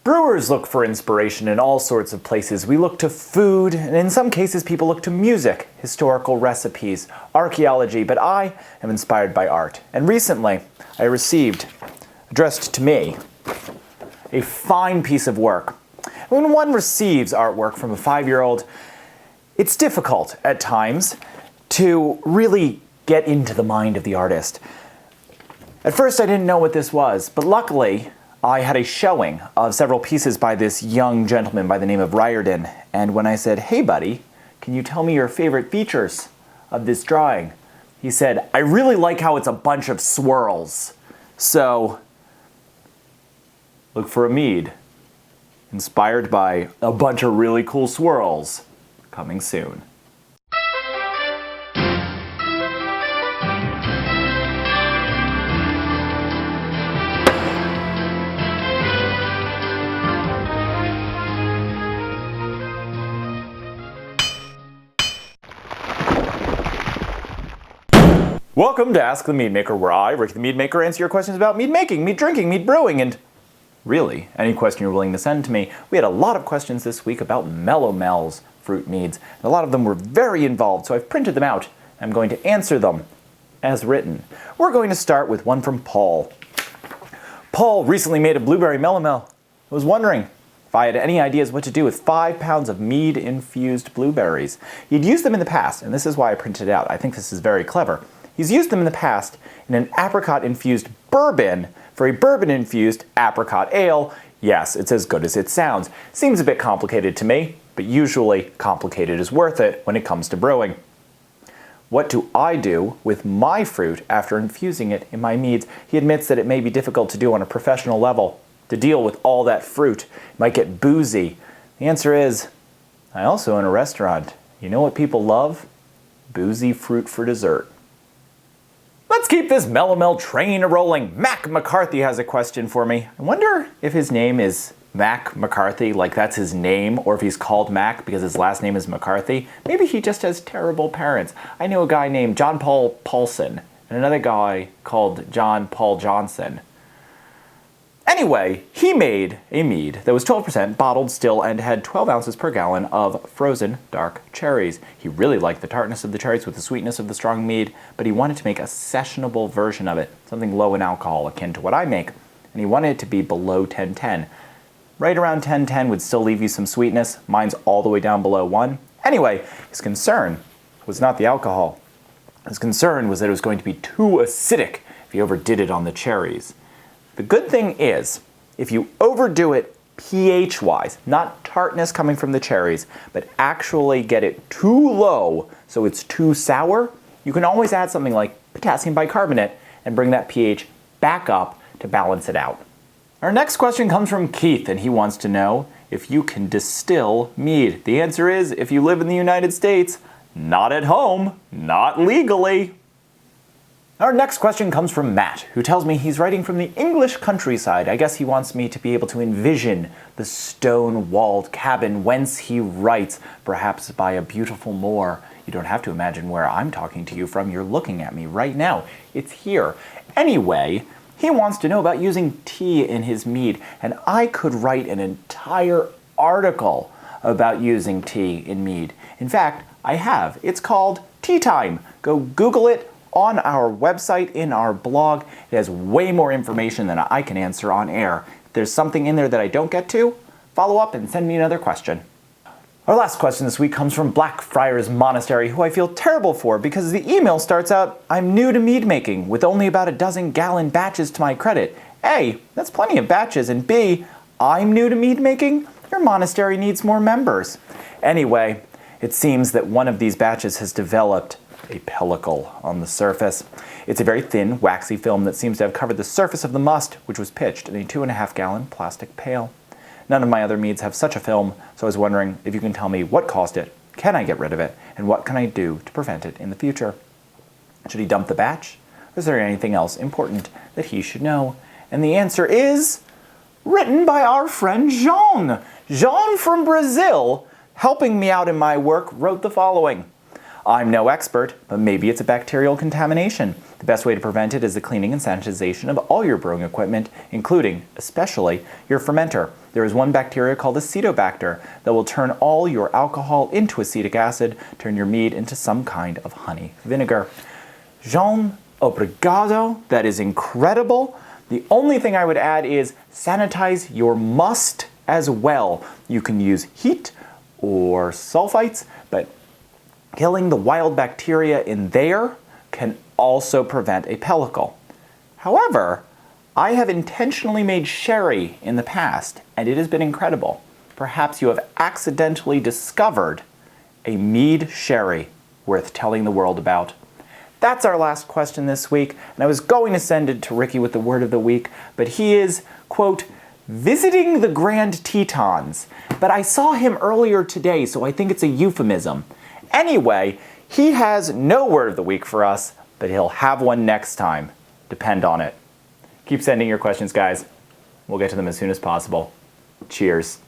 Brewers look for inspiration in all sorts of places. We look to food, and in some cases people look to music, historical recipes, archaeology, but I am inspired by art. And recently, I received, addressed to me, a fine piece of work. When one receives artwork from a 5-year-old, it's difficult at times to really get into the mind of the artist. At first I didn't know what this was, but luckily I had a showing of several pieces by this young gentleman by the name of Riordan, and when I said, "Hey buddy, can you tell me your favorite features of this drawing?" he said, "I really like how it's a bunch of swirls. So look for a mead inspired by a bunch of really cool swirls, coming soon." Welcome to Ask the Meadmaker, where I, Ricky the Meadmaker, answer your questions about mead making, mead drinking, mead brewing, and really, any question you're willing to send to me. We had a lot of questions this week about Melomel's fruit meads, and a lot of them were very involved, so I've printed them out. I'm going to answer them as written. We're going to start with one from Paul. Paul recently made a blueberry melomel. I was wondering if I had any ideas what to do with 5 pounds of mead-infused blueberries. He'd used them in the past, and this is why I printed it out. I think this is very clever. He's used them in the past in an apricot-infused bourbon for a bourbon-infused apricot ale. Yes, it's as good as it sounds. Seems a bit complicated to me, but usually complicated is worth it when it comes to brewing. What do I do with my fruit after infusing it in my meads? He admits that it may be difficult to do on a professional level. To deal with all that fruit, it might get boozy. The answer is, I also own a restaurant. You know what people love? Boozy fruit for dessert. Let's keep this melomel train a-rolling. Mac McCarthy has a question for me. I wonder if his name is Mac McCarthy, like that's his name, or if he's called Mac because his last name is McCarthy. Maybe he just has terrible parents. I know a guy named John Paul Paulson and another guy called John Paul Johnson. Anyway, he made a mead that was 12% bottled still and had 12 ounces per gallon of frozen dark cherries. He really liked the tartness of the cherries with the sweetness of the strong mead, but he wanted to make a sessionable version of it, something low in alcohol akin to what I make, and he wanted it to be below 1010. Right around 1010 would still leave you some sweetness. Mine's all the way down below 1. Anyway, his concern was not the alcohol. His concern was that it was going to be too acidic if he overdid it on the cherries. The good thing is, if you overdo it pH-wise, not tartness coming from the cherries, but actually get it too low so it's too sour, you can always add something like potassium bicarbonate and bring that pH back up to balance it out. Our next question comes from Keith, and he wants to know if you can distill mead. The answer is, if you live in the United States, not at home, not legally. Our next question comes from Matt, who tells me he's writing from the English countryside. I guess he wants me to be able to envision the stone-walled cabin whence he writes, perhaps by a beautiful moor. You don't have to imagine where I'm talking to you from. You're looking at me right now. It's here. Anyway, he wants to know about using tea in his mead, and I could write an entire article about using tea in mead. In fact, I have. It's called Tea Time. Go Google it. On our website, in our blog, it has way more information than I can answer on air. If there's something in there that I don't get to, follow up and send me another question. Our last question this week comes from Blackfriars Monastery, who I feel terrible for because the email starts out, "I'm new to mead making with only about a dozen gallon batches to my credit." A, that's plenty of batches, and B, I'm new to mead making? Your monastery needs more members. Anyway, it seems that one of these batches has developed a pellicle on the surface. It's a very thin, waxy film that seems to have covered the surface of the must, which was pitched in a 2.5 gallon plastic pail. None of my other meads have such a film, so I was wondering if you can tell me what caused it, can I get rid of it, and what can I do to prevent it in the future? Should he dump the batch? Or is there anything else important that he should know? And the answer is written by our friend Jean. Jean from Brazil, helping me out in my work, wrote the following. I'm no expert, but maybe it's a bacterial contamination. The best way to prevent it is the cleaning and sanitization of all your brewing equipment, including, especially, your fermenter. There is one bacteria called Acetobacter that will turn all your alcohol into acetic acid, turn your mead into some kind of honey vinegar. Jean, obrigado. That is incredible. The only thing I would add is sanitize your must as well. You can use heat or sulfites, but killing the wild bacteria in there can also prevent a pellicle. However, I have intentionally made sherry in the past, and it has been incredible. Perhaps you have accidentally discovered a mead sherry worth telling the world about. That's our last question this week, and I was going to send it to Ricky with the word of the week, but he is, quote, visiting the Grand Tetons. But I saw him earlier today, so I think it's a euphemism. Anyway, he has no word of the week for us, but he'll have one next time. Depend on it. Keep sending your questions, guys. We'll get to them as soon as possible. Cheers.